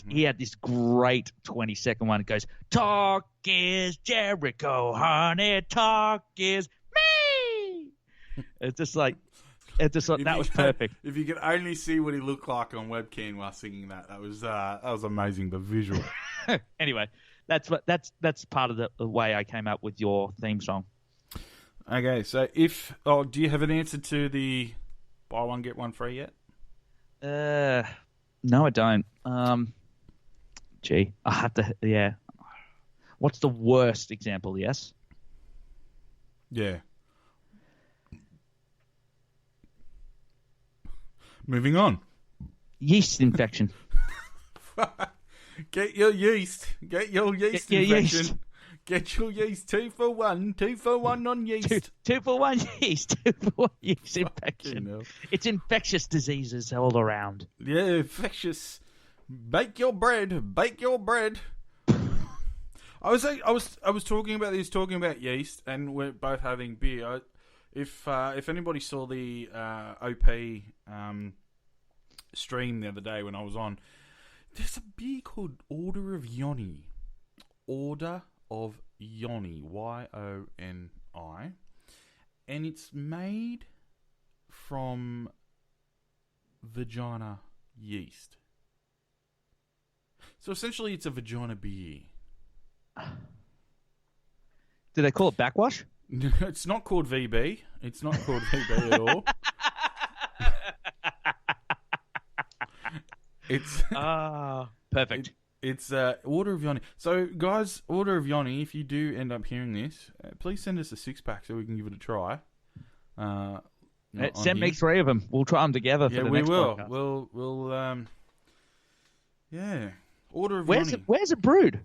he had this great 20-second one. It goes, "Talk is Jericho, honey. Talk is me." It's just like that was perfect. If you could only see what he looked like on webcam while singing that was amazing. The visual. Anyway, that's part of the way I came up with your theme song. Okay, so do you have an answer to the buy one get one free yet? No, I don't. I have to. Yeah. What's the worst example? Yes. Yeah. Moving on. Yeast infection. Get your yeast. Get your yeast infection. Yeast. Get your yeast. 2 for 1. 2 for 1 on yeast. Two for one yeast. 2 for 1 yeast infection. Hell. It's infectious diseases all around. Yeah, infectious. Bake your bread. Bake your bread. I was talking about yeast, and we're both having beer. If anybody saw the OP stream the other day when I was on, there's a beer called Order of Yoni. Order of Yoni, YONI, and it's made from vagina yeast. So essentially, it's a vagina beer. Do they call it backwash? It's not called VB. It's not called VB at all. It's perfect. It's Order of Yoni. So, guys, Order of Yoni, if you do end up hearing this, please send us a 6-pack so we can give it a try. Send me 3 of them. We'll try them together for the next podcast. We'll yeah. Order of Yoni. Yoni. Where's it brewed?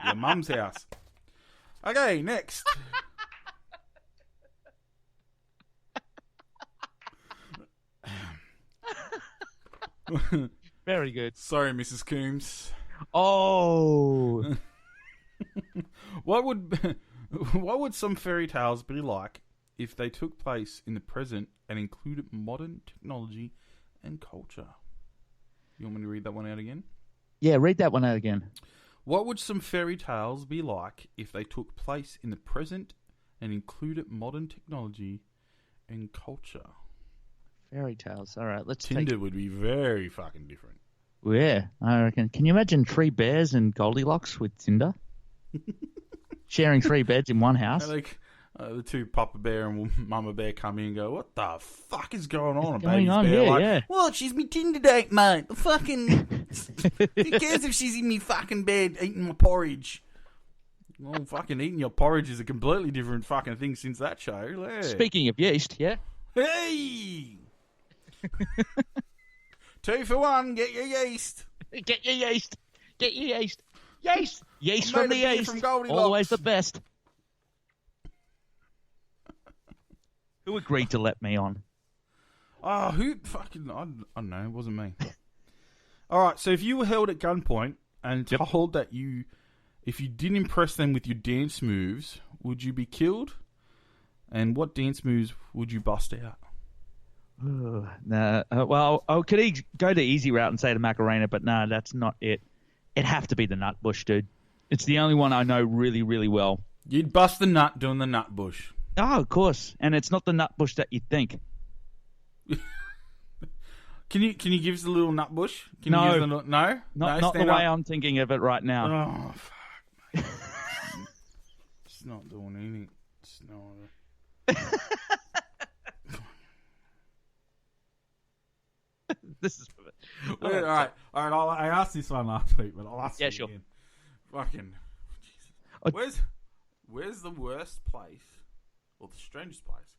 Your mum's house. Okay, next. Very good. Sorry, Mrs. Coombs. Oh. What would some fairy tales be like if they took place in the present and included modern technology and culture? You want me to read that one out again? Yeah, read that one out again. What would some fairy tales be like if they took place in the present and included modern technology and culture? Fairy tales. All right, let's Tinder would be very fucking different. Yeah, I reckon. Can you imagine 3 bears and Goldilocks with Tinder? Sharing 3 beds in one house? Like the 2 Papa Bear and Mama Bear come in and go, "What the fuck is going on?" What's going on here? Yeah. Well, she's me Tinder date, mate. Fucking. Who cares if she's in me fucking bed eating my porridge? Well, fucking eating your porridge is a completely different fucking thing since that show. Yeah. Speaking of yeast, yeah. Hey. 2 for 1, get your yeast. Get your yeast. Get your yeast. Yeast. Yeast from the yeast. From Goldilocks. Always the best. Who agreed to let me on? Oh, who fucking... I don't know. It wasn't me. All right, so if you were held at gunpoint and told that if you didn't impress them with your dance moves, would you be killed? And what dance moves would you bust out? Nah. Well, I could go the easy route and say the Macarena, but no, that's not it. It'd have to be the nut bush, dude. It's the only one I know really, really well. You'd bust the nut doing the nut bush. Oh, of course. And it's not the nut bush that you think. Can you give us a little nut bush? No. No? Not the way I'm thinking of it right now. Oh, fuck, mate. It's not doing anything. It's not... This is... All right. I asked this one last week, but I'll ask you again. Fucking... Jesus. Where's the worst place, or the strangest place,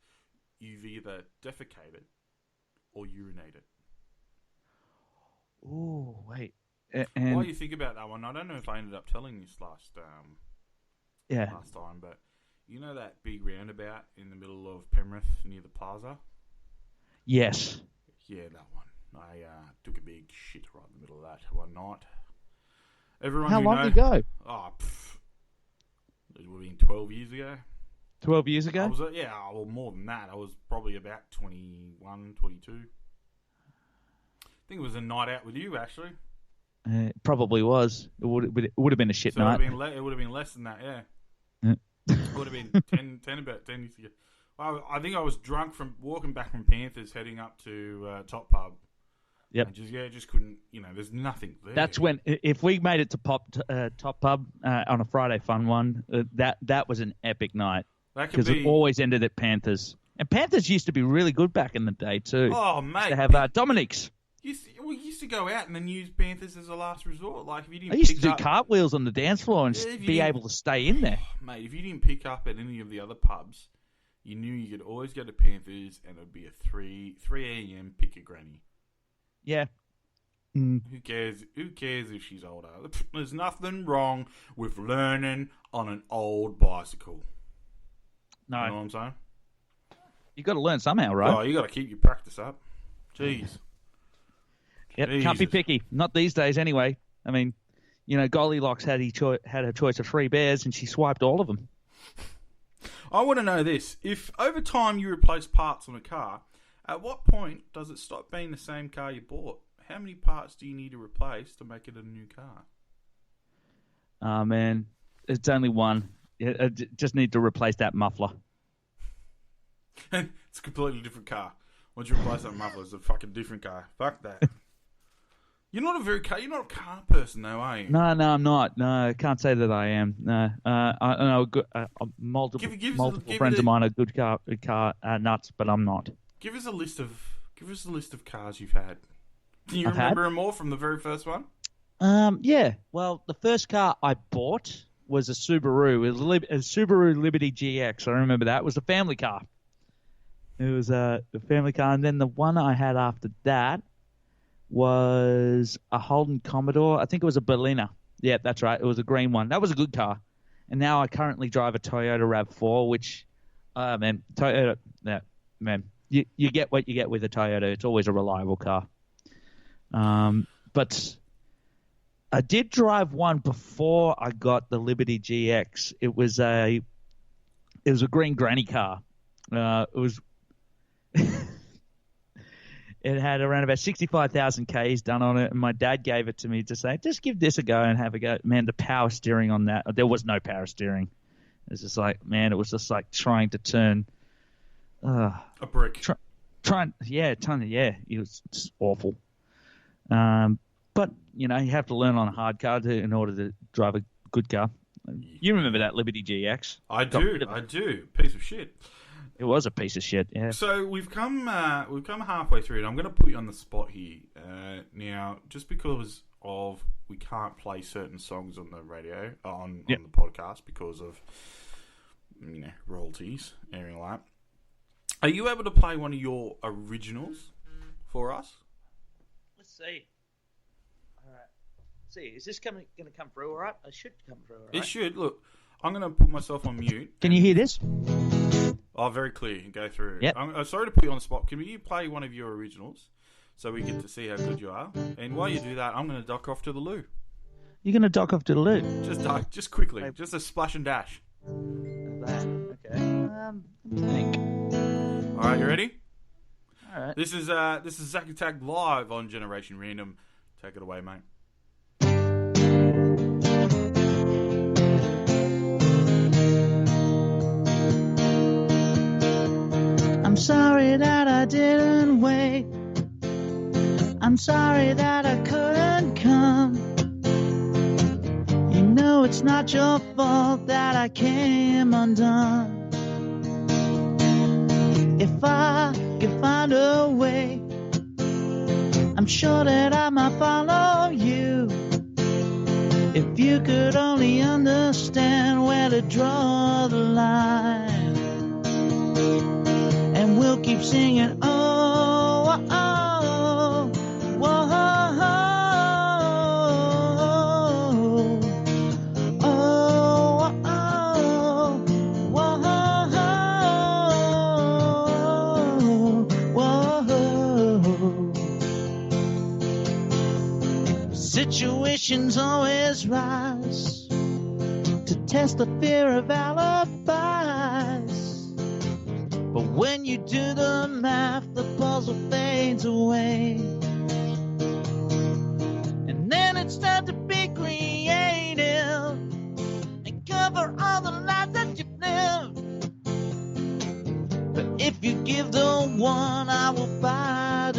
you've either defecated or urinated? Oh, wait. While you think about that one, I don't know if I ended up telling this last time, but you know that big roundabout in the middle of Penrith near the plaza? Yes. Yeah, that one. I took a big shit right in the middle of that one night. Everyone How long ago? Oh, it would have been 12 years ago. 12 years ago? Well, more than that. I was probably about 21, 22. think it was a night out with you, actually. It probably was. It would have been a shit So night. it would have been less than that, yeah. Yeah. It would have been 10 about 10 years ago. Well, I think I was drunk from walking back from Panthers, heading up to Top Pub. Yep. And just couldn't. There's nothing there. That's when, if we made it to Top Pub on a Friday fun one, that was an epic night because it always ended at Panthers, and Panthers used to be really good back in the day too. Oh mate, used to have Dominic's. We used to go out and then use Panthers as a last resort. Like if you didn't, I used to do cartwheels on the dance floor and be able to stay in there. Mate, if you didn't pick up at any of the other pubs, you knew you could always go to Panthers, and it would be a 3 a.m. pick a granny. Yeah. Who cares? Who cares if she's older? There's nothing wrong with learning on an old bicycle. No. You know what I'm saying? You got to learn somehow, right? Oh, you got to keep your practice up. Jeez. Yep, can't be picky. Not these days, anyway. I mean, Goldilocks had her choice of 3 bears, and she swiped all of them. I want to know this: if over time you replace parts on a car, at what point does it stop being the same car you bought? How many parts do you need to replace to make it a new car? Oh, man. It's only one. I just need to replace that muffler. It's a completely different car. Once you replace that muffler, it's a fucking different car. Fuck that. You're not a car person, though, are you? No, I'm not. No, I can't say that I am. No, I know multiple friends of mine are good car nuts, but I'm not. Give us a list of cars you've had. Can you remember them all from the very first one? Yeah. Well, the first car I bought was a Subaru. It was a Subaru Liberty GX. I remember that. It was a family car. It was a family car, and then the one I had after that was a Holden Commodore. I think it was a Berliner. Yeah, that's right. It was a green one. That was a good car. And now I currently drive a Toyota RAV4, which, Toyota, yeah, man, you get what you get with a Toyota. It's always a reliable car. But I did drive one before I got the Liberty GX. It was a green granny car. It had around about 65,000 Ks done on it, and my dad gave it to me to say, just give this a go and have a go. Man, the power steering on that, there was no power steering. It was just like, man, it was just like trying to turn a brick. It was just awful. But, you have to learn on a hard car in order to drive a good car. You remember that Liberty GX? I do. Piece of shit. It was a piece of shit, yeah. So we've come halfway through, and I'm going to put you on the spot here. Now, just because of we can't play certain songs on the radio, on the podcast because of royalties, anything like that. Are you able to play one of your originals for us? Let's see. All right. Let's see, is this going to come through all right? It should come through all right. It should. Look, I'm going to put myself on mute. Can you hear this? Oh, very clear. Go through. Yep. I'm sorry to put you on the spot. Can you play one of your originals so we get to see how good you are? And while you do that, I'm going to dock off to the loo. You're going to dock off to the loo? Just quickly. Just a splash and dash. That. Okay. Let me think. All right, you ready? All right. This is Zac Attack live on Generation Random. Take it away, mate. I'm sorry that I didn't wait. I'm sorry that I couldn't come. You know it's not your fault that I came undone. If I could find a way, I'm sure that I might follow you. If you could only understand where to draw the line. And we'll keep singing, oh, oh, oh, oh, oh, oh, oh. Situations always rise to test the fear of alibis. But when you do the math, the puzzle fades away.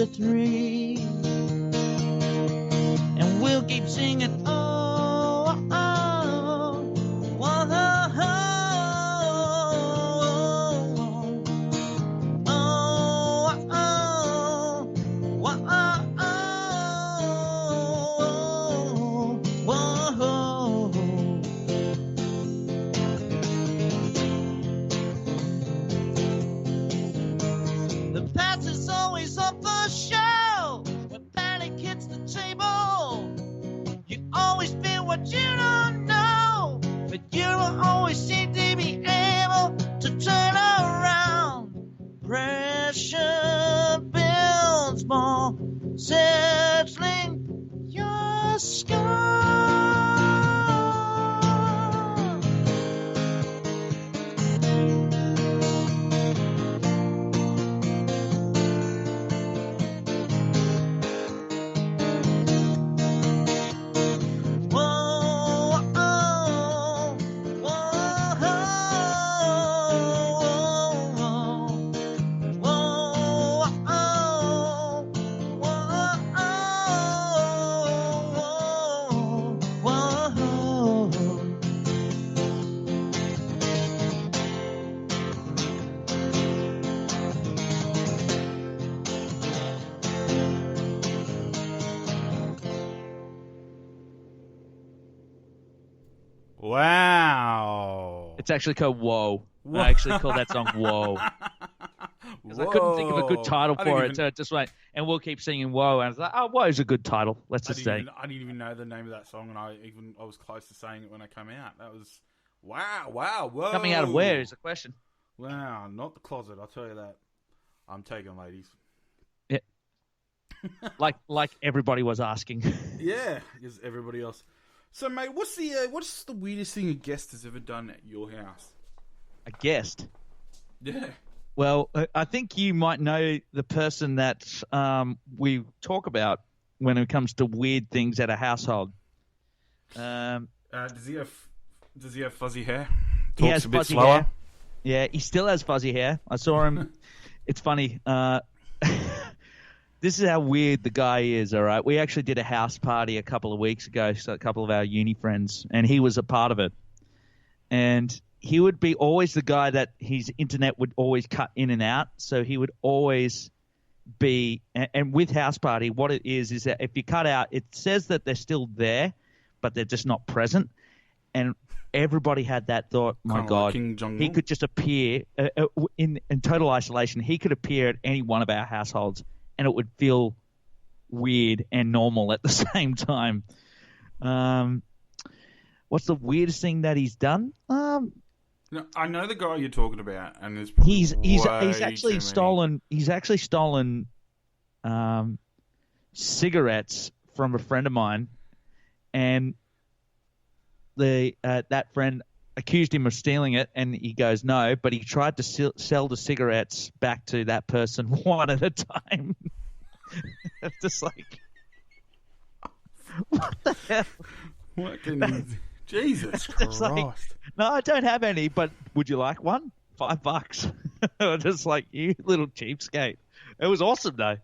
after 3. And we'll keep singing, oh, oh, oh, oh, the past is always up for show. When panic hits the table, you always feel what you don't know, but you will always seem to be able to turn around. Pressure builds more, settling your scar. Wow. It's actually called Whoa. I actually call that song Whoa. Because I couldn't think of a good title for it. So it just went, and we'll keep singing Whoa. And I was like, oh, Whoa is a good title. Let's just say. I didn't even know the name of that song, and I was close to saying it when I came out. That was, wow, whoa. Coming out of where is the question. Wow, not the closet, I'll tell you that. I'm taking, ladies. Yeah. like everybody was asking. Yeah, because everybody else. So, mate, what's the weirdest thing a guest has ever done at your house? A guest? Yeah. Well, I think you might know the person that we talk about when it comes to weird things at a household. Does he have fuzzy hair? He has a bit fuzzy slower. hair. Yeah, he still has fuzzy hair. I saw him. It's funny. This is how weird the guy is, all right? We actually did a house party a couple of weeks ago, so a couple of our uni friends, and he was a part of it. And he would be always the guy that his internet would always cut in and out, so he would always be – and with house party, what it is that if you cut out, it says that they're still there, but they're just not present. And everybody had that thought, my God, he could just appear in total isolation. He could appear at any one of our households, and it would feel weird and normal at the same time. What's the weirdest thing that he's done? No, I know the guy you're talking about, and there's he's actually stolen. He's actually stolen cigarettes from a friend of mine, and that friend accused him of stealing it, and he goes no, but he tried to sell the cigarettes back to that person one at a time. It's just like, what the hell? What can you... Jesus Christ. Like, no, I don't have any, but would you like one? $5. Just like, you little cheapskate. It was awesome, though.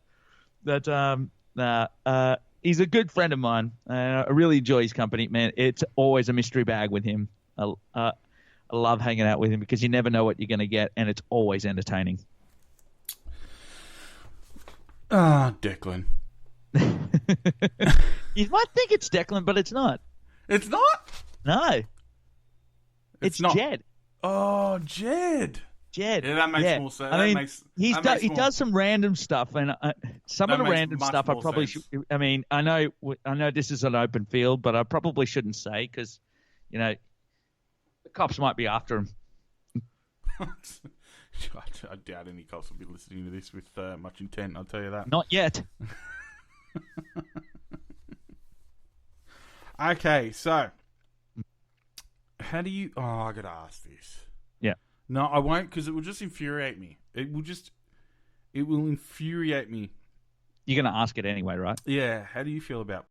That he's a good friend of mine. I really enjoy his company, man. It's always a mystery bag with him. I love hanging out with him because you never know what you're going to get, and it's always entertaining. Declan. You might think it's Declan, but it's not. It's not? No. It's not. Jed. Oh, Jed. Yeah, that makes more sense. I mean, he does some random stuff, and some of the random stuff I probably should. I mean, I know this is an open field, but I probably shouldn't say because, the cops might be after him. I doubt any cops will be listening to this with much intent. I'll tell you that. Not yet. Okay, so how do you? Oh, I gotta ask this. Yeah. No, I won't because it will just infuriate me. It will infuriate me. You're gonna ask it anyway, right? Yeah. How do you feel about